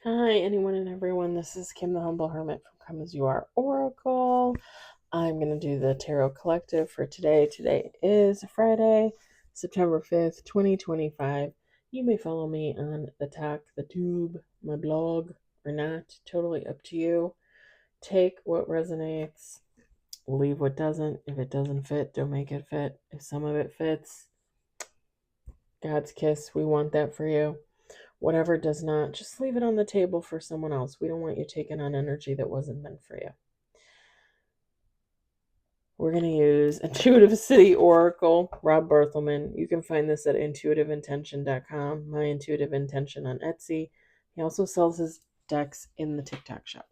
Hi, anyone and everyone. This is Kim the Humble Hermit from Come As You Are Oracle. I'm going to do the Tarot Collective for today. Today is Friday, September 5th, 2025. You may follow me on the talk, the tube, my blog, or not. Totally up to you. Take what resonates, leave what doesn't. If it doesn't fit, don't make it fit. If some of it fits, God's kiss, we want that for you. Whatever does not, just leave it on the table for someone else. We don't want you taking on energy that wasn't meant for you. We're going to use Intuitive City Oracle, Rob Berthelman. You can find this at intuitiveintention.com, My Intuitive Intention on Etsy. He also sells his decks in the TikTok shop.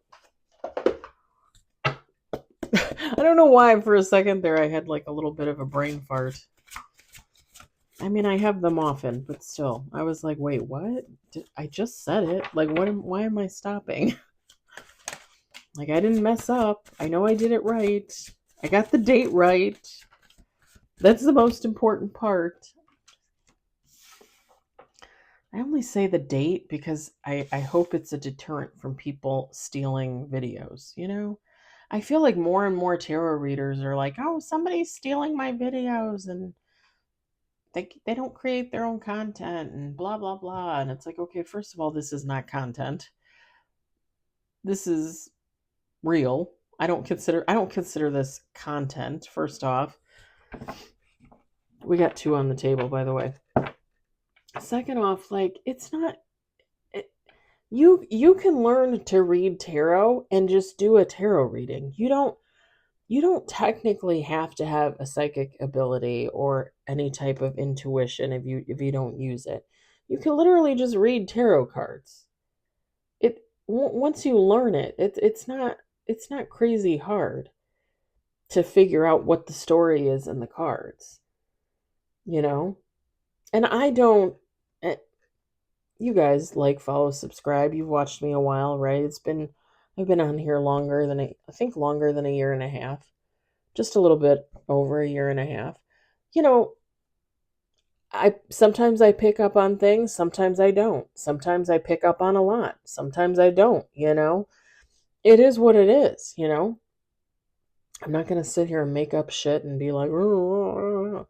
I don't know why for a second there I had like a little bit of a brain fart. I mean, I have them often, but still. I was like, wait, what? I just said it. Like, why am I stopping? Like, I didn't mess up. I know I did it right. I got the date right. That's the most important part. I only say the date because I hope it's a deterrent from people stealing videos, you know? I feel like more and more tarot readers are like, oh, somebody's stealing my videos and they don't create their own content and blah, blah, blah. And it's like, okay, first of all, this is not content. This is real. I don't consider this content, first off. We got 2 on the table, by the way. Second off, like, it's not you can learn to read tarot and just do a tarot reading. You don't technically have to have a psychic ability or any type of intuition if you don't use it. You can literally just read tarot cards. Once you learn it, it's not crazy hard to figure out what the story is in the cards, you know? And I don't you guys like, follow, subscribe. You've watched me a while, right? I've been on here longer than I think longer than a year and a half. Just a little bit over a year and a half. You know, sometimes I pick up on things, sometimes I don't. Sometimes I pick up on a lot, sometimes I don't, you know? It is what it is, you know? I'm not going to sit here and make up shit and be like, you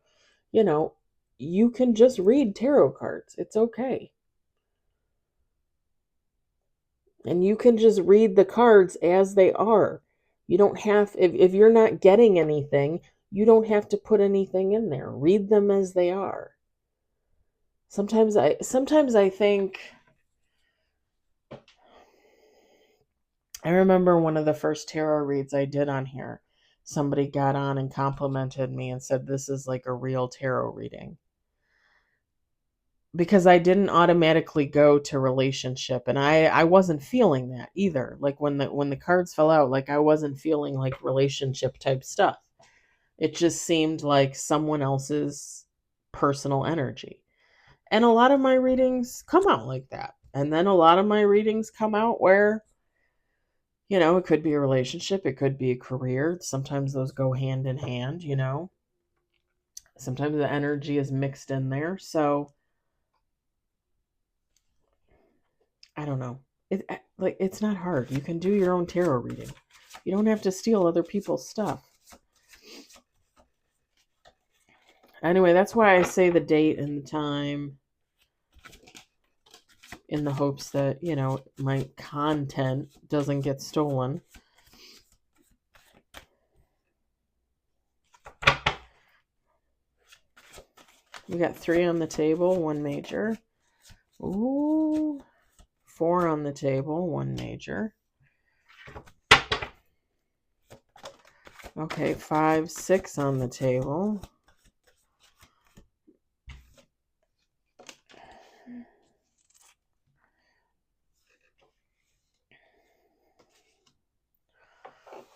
know, you can just read tarot cards. It's okay. And you can just read the cards as they are. You don't have, if you're not getting anything, you don't have to put anything in there. Read them as they are. Sometimes I think, I remember one of the first tarot reads I did on here. Somebody got on and complimented me and said, this is like a real tarot reading. Because I didn't automatically go to relationship, and I wasn't feeling that either. Like when the cards fell out, like I wasn't feeling like relationship type stuff. It just seemed like someone else's personal energy. And a lot of my readings come out like that. And then a lot of my readings come out where, you know, it could be a relationship, it could be a career. Sometimes those go hand in hand, you know. Sometimes the energy is mixed in there. So I don't know. It's not hard. You can do your own tarot reading. You don't have to steal other people's stuff. Anyway, that's why I say the date and the time, in the hopes that, you know, my content doesn't get stolen. We got 3 on the table, 1 major. Ooh. 4 on the table, 1 major. Okay, 5, 6 on the table.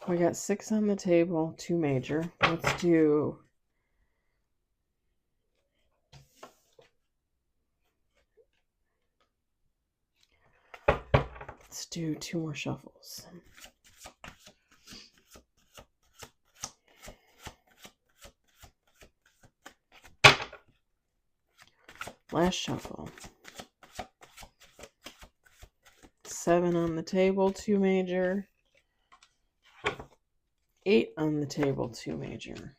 We got 6 on the table, 2 major. Let's do Let's do 2 more shuffles. Last shuffle. 7 on the table, 2 major. 8 on the table, 2 major.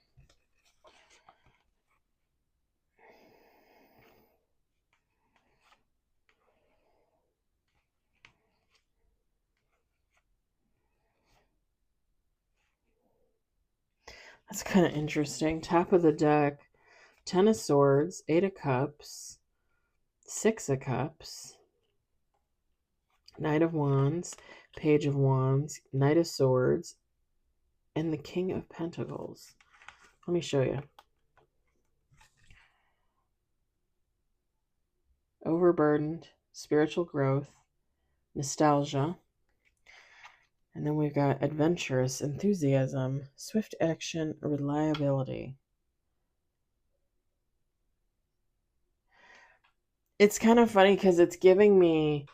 That's kind of interesting. Top of the deck, 10 of Swords, 8 of Cups, 6 of Cups, Knight of Wands, Page of Wands, Knight of Swords, and the King of Pentacles. Let me show you. Overburdened, spiritual growth, nostalgia. And then we've got adventurous, enthusiasm, swift action, reliability. It's kind of funny because it's giving me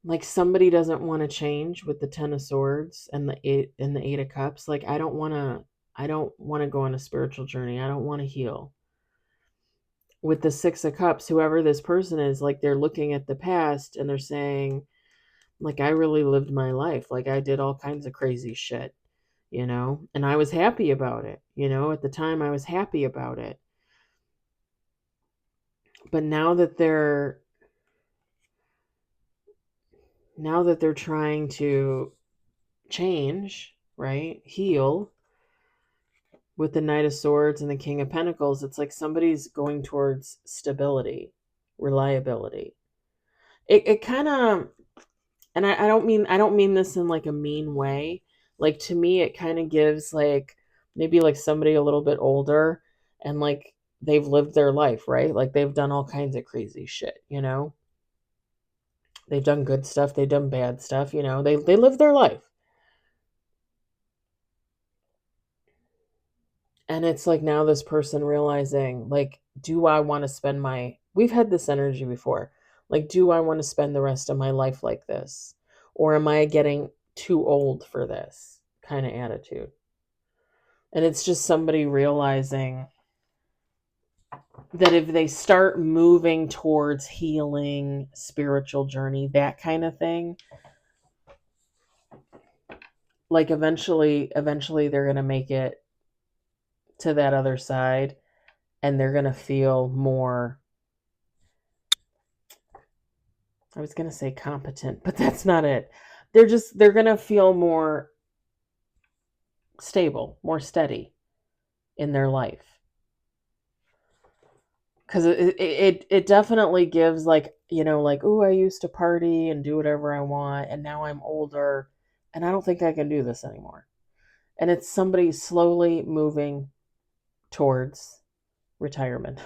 like somebody doesn't want to change with the 10 of Swords and the 8 of Cups. Like I don't want to go on a spiritual journey. I don't want to heal. With the 6 of Cups, whoever this person is, like they're looking at the past and they're saying, like, I really lived my life. Like I did all kinds of crazy shit, and I was happy about it. At the time I was happy about it. But now that they're trying to change, right? Heal with the Knight of Swords and the King of Pentacles, it's like somebody's going towards stability, reliability. It kind of, and I don't mean this in like a mean way. Like to me, it kind of gives like maybe like somebody a little bit older and like they've lived their life, right? Like they've done all kinds of crazy shit, They've done good stuff, they've done bad stuff, they live their life. And it's like now this person realizing, like, do I want to spend we've had this energy before. Like, do I want to spend the rest of my life like this? Or am I getting too old for this kind of attitude? And it's just somebody realizing that if they start moving towards healing, spiritual journey, that kind of thing, like eventually they're going to make it to that other side and they're going to feel more, I was going to say competent, but that's not it. They're going to feel more stable, more steady in their life. Because it definitely gives like, like, oh, I used to party and do whatever I want. And now I'm older and I don't think I can do this anymore. And it's somebody slowly moving towards retirement.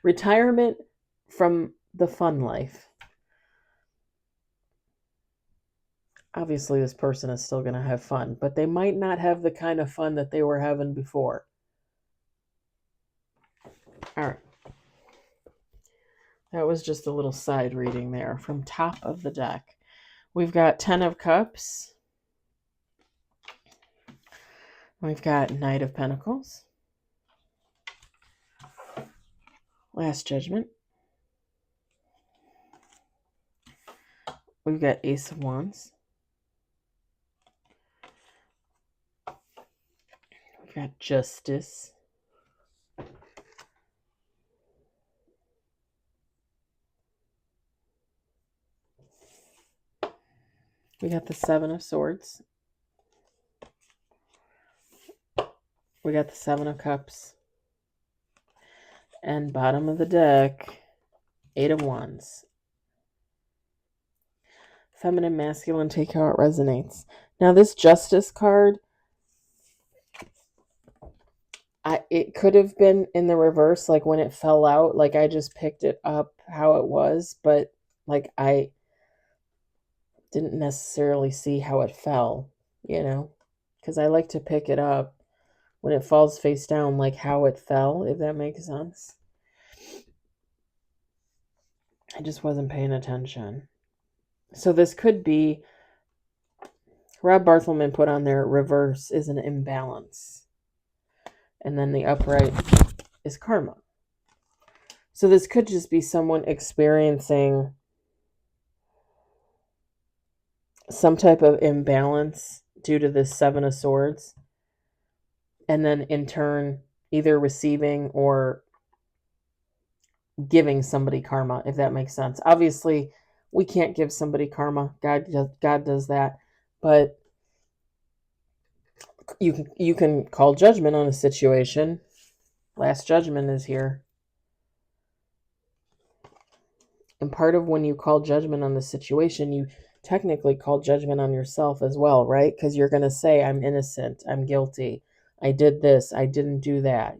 Retirement from the fun life. Obviously, this person is still going to have fun, but they might not have the kind of fun that they were having before. All right. That was just a little side reading there from top of the deck. We've got 10 of Cups. We've got Knight of Pentacles. Last Judgment. We've got Ace of Wands. We've got Justice. We got the 7 of Swords. We got the 7 of Cups. And bottom of the deck, 8 of Wands. Feminine, masculine, take how it resonates. Now this Justice card, it could have been in the reverse, like when it fell out, like I just picked it up how it was, but like I didn't necessarily see how it fell, because I like to pick it up when it falls face down, like how it fell, if that makes sense. I just wasn't paying attention. So this could be, Rob Barthelman put on there, reverse is an imbalance. And then the upright is karma. So this could just be someone experiencing some type of imbalance due to this Seven of Swords, and then in turn either receiving or giving somebody karma, if that makes sense. Obviously, we can't give somebody karma. God does that. But you can call judgment on a situation. Last judgment is here. And part of when you call judgment on the situation, you technically call judgment on yourself as well, right? Because you're going to say, I'm innocent, I'm guilty, I did this, I didn't do that.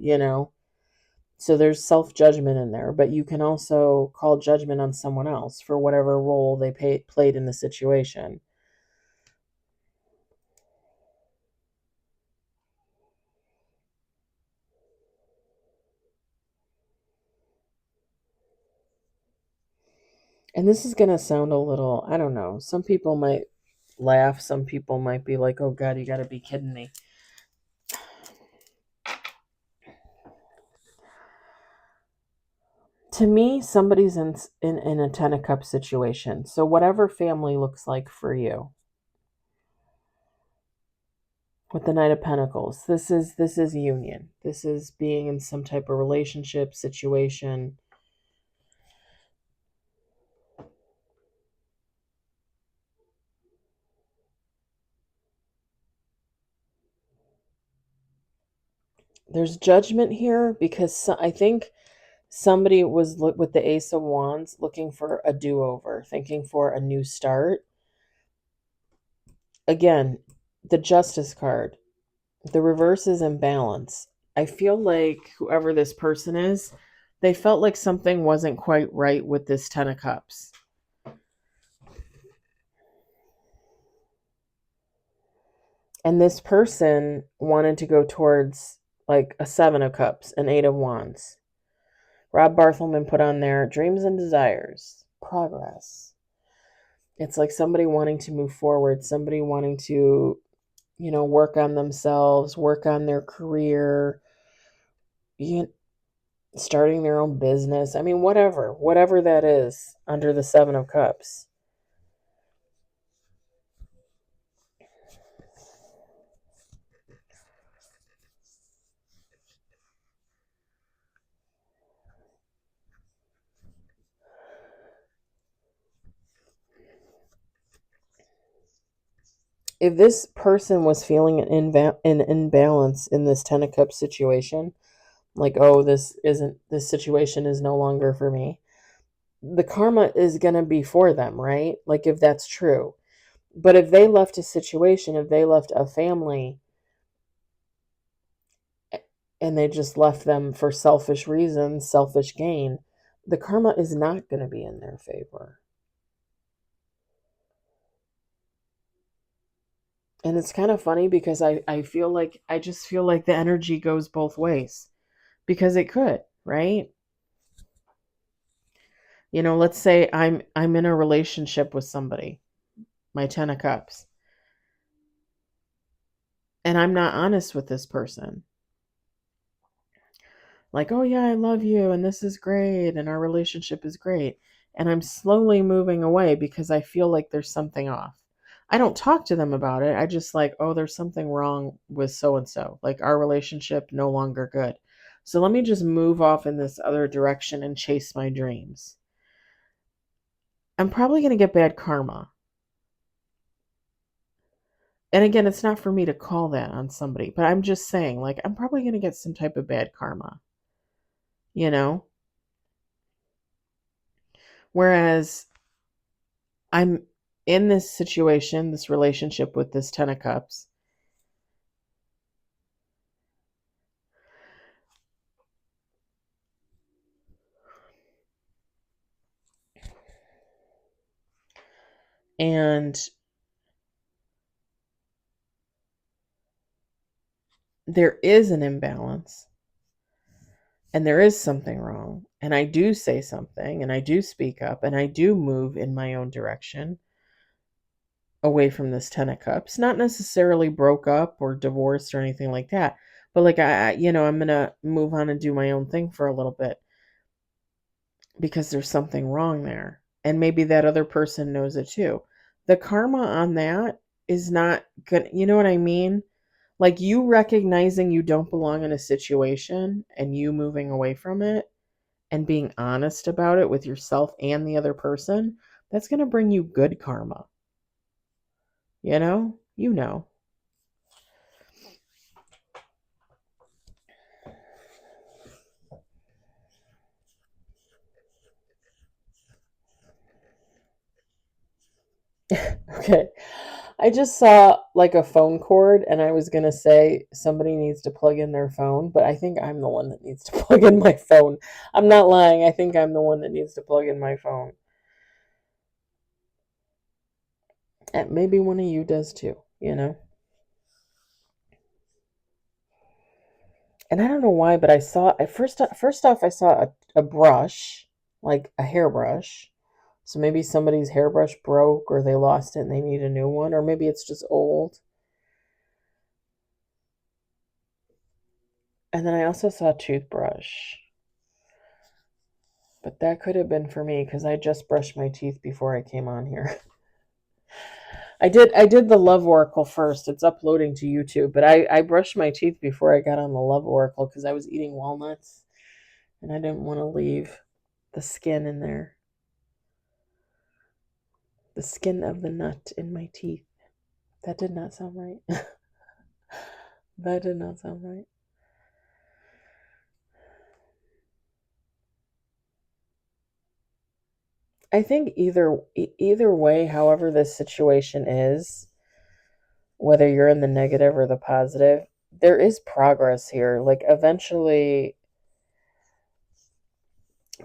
So there's self judgment in there, but you can also call judgment on someone else for whatever role they played in the situation. And this is going to sound a little, I don't know, some people might laugh, some people might be like, oh God, you got to be kidding me. To me, somebody's in a Ten of Cups situation. So whatever family looks like for you. With the Knight of Pentacles, this is union. This is being in some type of relationship situation. There's judgment here because I think somebody was with the Ace of Wands looking for a do-over, thinking for a new start. Again, the Justice card. The reverse is imbalance. I feel like whoever this person is, they felt like something wasn't quite right with this Ten of Cups. And this person wanted to go towards like a Seven of Cups, an Eight of Wands. Rob Barthelman put on there dreams and desires, progress. It's like somebody wanting to move forward, somebody wanting to, work on themselves, work on their career, starting their own business. I mean, whatever that is under the Seven of Cups. If this person was feeling an imbalance in this Ten of Cups situation, like, oh, this situation is no longer for me, the karma is going to be for them, right? Like, if that's true. But if they left a situation, if they left a family and they just left them for selfish reasons, selfish gain, the karma is not going to be in their favor. And it's kind of funny because I just feel like the energy goes both ways because it could, right? Let's say I'm in a relationship with somebody, my Ten of Cups, and I'm not honest with this person. Like, oh yeah, I love you and this is great and our relationship is great. And I'm slowly moving away because I feel like there's something off. I don't talk to them about it. I just like, oh, there's something wrong with so and so. Like our relationship no longer good. So let me just move off in this other direction and chase my dreams. I'm probably going to get bad karma. And again, it's not for me to call that on somebody, but I'm just saying, like, I'm probably going to get some type of bad karma, you know? Whereas I'm in this situation, this relationship with this Ten of Cups, and there is an imbalance, and there is something wrong, and I do say something, and I do speak up, and I do move in my own direction away from this Ten of Cups. Not necessarily broke up or divorced or anything like that, but like I'm gonna move on and do my own thing for a little bit because there's something wrong there. And maybe that other person knows it too. the karma on that is not good. You know what I mean? Like you recognizing you don't belong in a situation and you moving away from it and being honest about it with yourself and the other person, that's going to bring you good karma. You know? You know. Okay. I just saw like a phone cord and I was going to say somebody needs to plug in their phone, but I think I'm the one that needs to plug in my phone. I'm not lying. I think I'm the one that needs to plug in my phone. And maybe one of you does too, you know? And I don't know why, but I saw first off I saw a brush, like a hairbrush. So maybe somebody's hairbrush broke or they lost it and they need a new one, or maybe it's just old. And then I also saw a toothbrush. But that could have been for me because I just brushed my teeth before I came on here. I did the Love Oracle first. It's uploading to YouTube, but I brushed my teeth before I got on the Love Oracle because I was eating walnuts and I didn't want to leave the skin in there. The skin of the nut in my teeth. That did not sound right. That did not sound right. I think either way, however this situation is, whether you're in the negative or the positive, there is progress here. Like eventually,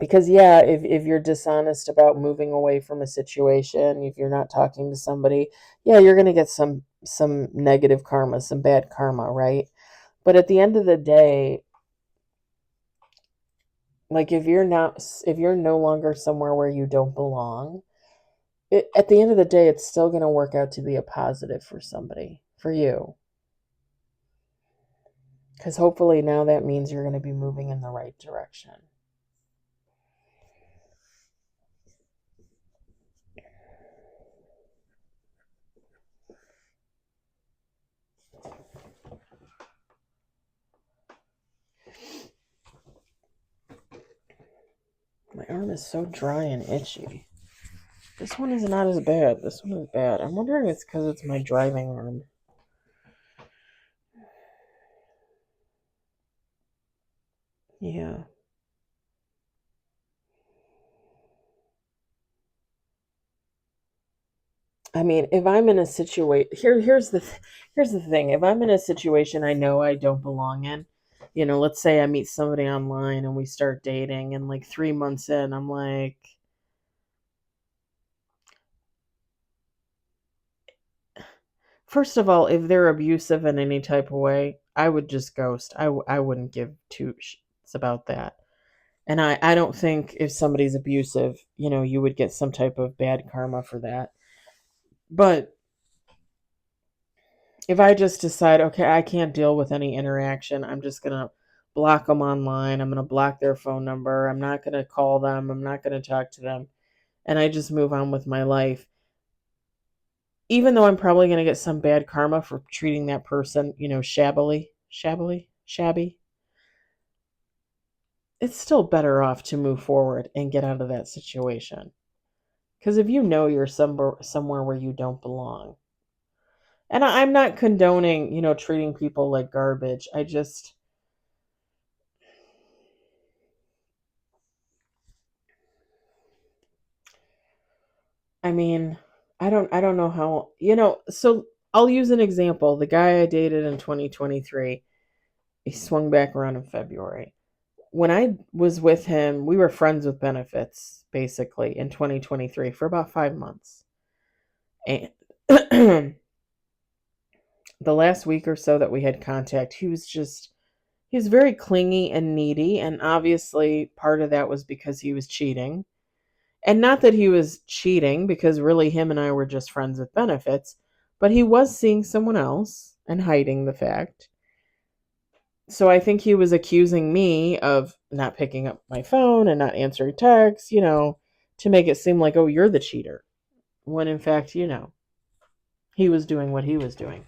because yeah, if you're dishonest about moving away from a situation, if you're not talking to somebody, yeah, you're gonna get some negative karma, some bad karma, right? But at the end of the day, like if you're no longer somewhere where you don't belong, at the end of the day, it's still going to work out to be a positive for somebody, for you. Because hopefully now that means you're going to be moving in the right direction. My arm is so dry and itchy. This one is not as bad. This one is bad. I'm wondering if it's because it's my driving arm. Yeah. I mean, if I'm in a situation, here's the thing. If I'm in a situation I know I don't belong in, let's say I meet somebody online and we start dating, and like 3 months in, I'm like, first of all, if they're abusive in any type of way, I would just ghost. I wouldn't give two shits about that. And I don't think if somebody's abusive, you would get some type of bad karma for that. But if I just decide, okay, I can't deal with any interaction, I'm just going to block them online. I'm going to block their phone number. I'm not going to call them. I'm not going to talk to them. And I just move on with my life. Even though I'm probably going to get some bad karma for treating that person, shabby, it's still better off to move forward and get out of that situation. Because if you know you're somewhere where you don't belong, and I'm not condoning, treating people like garbage. I mean, I don't know how, so I'll use an example. The guy I dated in 2023, he swung back around in February. When I was with him, we were friends with benefits, basically, in 2023 for about 5 months. And the last week or so that we had contact, he was very clingy and needy. And obviously, part of that was because he was cheating. And not that he was cheating, because really him and I were just friends with benefits, but he was seeing someone else and hiding the fact. So I think he was accusing me of not picking up my phone and not answering texts, to make it seem like, oh, you're the cheater, when in fact, he was doing what he was doing.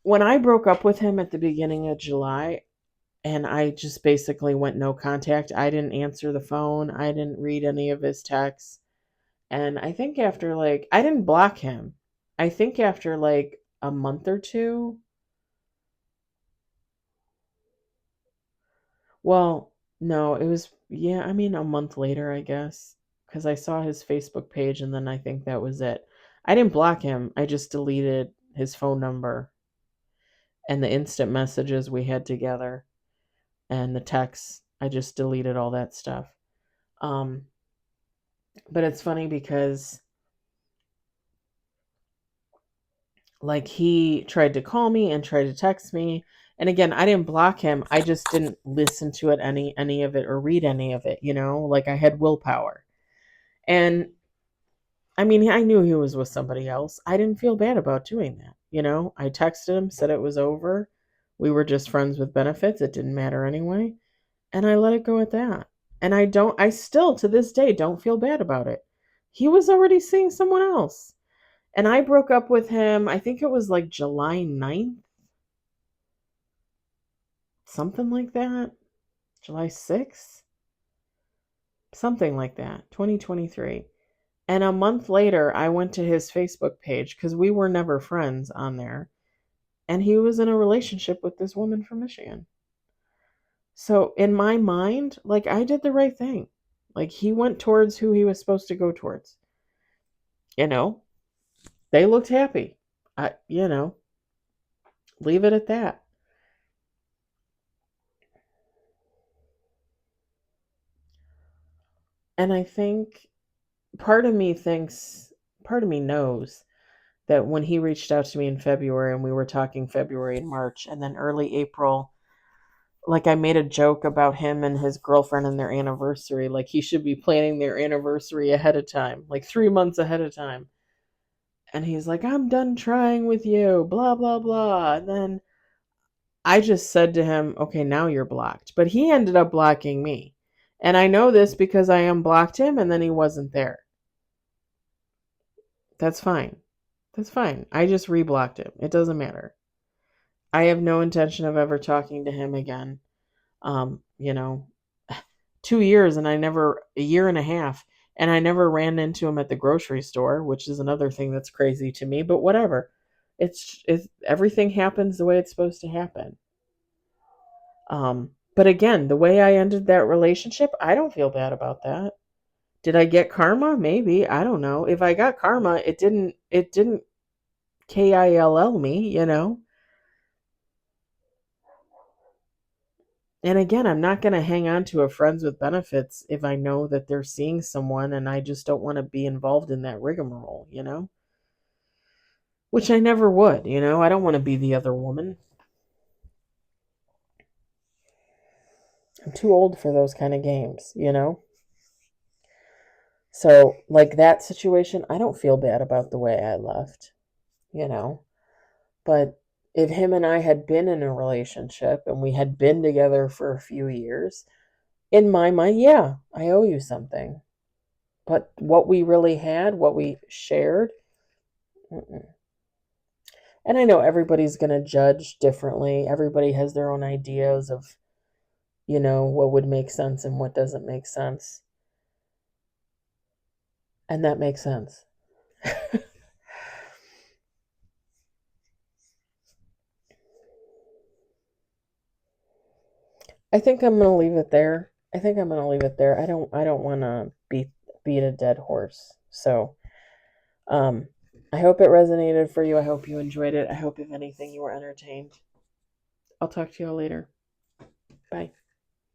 When I broke up with him at the beginning of July, and I just basically went no contact, I didn't answer the phone, I didn't read any of his texts. And I think after I didn't block him. I think after a month or two, well, no, it was, yeah, I mean, a month later, I guess, because I saw his Facebook page and then I think that was it. I didn't block him, I just deleted his phone number and the instant messages we had together and the texts. I just deleted all that stuff. Um, but it's funny because he tried to call me and tried to text me, and again, I didn't block him, I just didn't listen to it, any of it, or read any of it, I had willpower. And I mean, I knew he was with somebody else. I didn't feel bad about doing that. I texted him, said it was over, we were just friends with benefits, it didn't matter anyway, and I let it go at that. And I still to this day don't feel bad about it. He was already seeing someone else. And I broke up with him, I think it was July 9th, something like that. July 6th, something like that, 2023. And a month later, I went to his Facebook page because we were never friends on there. And he was in a relationship with this woman from Michigan. So in my mind, I did the right thing. He went towards who he was supposed to go towards. They looked happy. Leave it at that. And I think part of me knows that when he reached out to me in February and we were talking February and March and then early April, I made a joke about him and his girlfriend and their anniversary. He should be planning their anniversary ahead of time, 3 months ahead of time. And he's like, I'm done trying with you, blah, blah, blah. And then I just said to him, okay, now you're blocked. But he ended up blocking me. And I know this because I unblocked him and then he wasn't there. That's fine. That's fine. I just reblocked him. It doesn't matter. I have no intention of ever talking to him again. Um, you know, 2 years and a year and a half, and I never ran into him at the grocery store, which is another thing that's crazy to me, but whatever. It's everything happens the way it's supposed to happen. But again, the way I ended that relationship, I don't feel bad about that. Did I get karma? Maybe. I don't know. If I got karma, it didn't kill me. And again, I'm not going to hang on to a friends with benefits if I know that they're seeing someone and I just don't want to be involved in that rigmarole. Which I never would. I don't want to be the other woman. I'm too old for those kind of games. So, that situation, I don't feel bad about the way I left. But if him and I had been in a relationship and we had been together for a few years, in my mind, yeah, I owe you something. But what we really had, what we shared, mm-mm. And I know everybody's going to judge differently. Everybody has their own ideas of, what would make sense and what doesn't make sense. And that makes sense. I think I'm going to leave it there. I don't want to beat a dead horse. So, um I hope it resonated for you. I hope you enjoyed it. I hope if anything you were entertained. I'll talk to you all later. Bye.